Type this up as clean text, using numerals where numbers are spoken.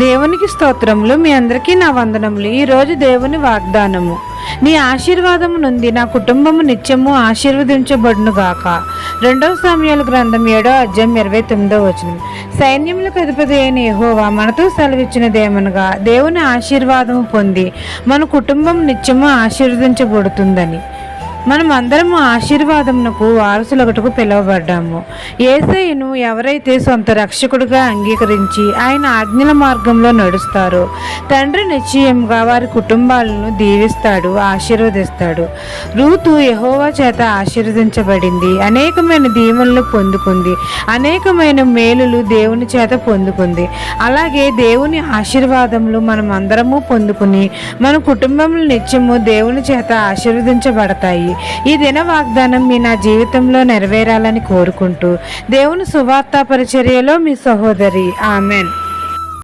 దేవునికి స్తోత్రములు. మీ అందరికీ నా వందనములు. ఈరోజు దేవుని వాగ్దానము. నీ ఆశీర్వాదము నుండి నా కుటుంబము నిత్యము ఆశీర్వదించబడును గాక. 2 సమూయేలు గ్రంథం 7:29. సైన్యములకు అధిపతి అయిన యెహోవా మనతో సెలవిచ్చినదేమనగా, దేవుని ఆశీర్వాదము పొంది మన కుటుంబం నిత్యము ఆశీర్వదించబడుతుందని. మనం అందరము ఆశీర్వాదమునకు వారసులొకటకు పిలువబడ్డాము. యేసయ్యను ఎవరైతే సొంత రక్షకుడిగా అంగీకరించి ఆయన ఆజ్ఞల మార్గంలో నడుస్తారో తండ్రి నిశ్చయంగా వారి కుటుంబాలను దీవిస్తాడు, ఆశీర్వదిస్తాడు. రూతు యెహోవా చేత ఆశీర్వదించబడింది, అనేకమైన దీవెనలు పొందుకుంది, అనేకమైన మేలులు దేవుని చేత పొందుకుంది. అలాగే దేవుని ఆశీర్వాదములు మనం అందరము పొందుకుని మన కుటుంబములు నిత్యము దేవుని చేత ఆశీర్వదించబడతాయి. ఈ దిన వాగ్దానం నా జీవితంలో నెరవేరాలని కోరుకుంటూ దేవుని సువార్త పరిచర్యలో మీ సహోదరి. ఆమెన్.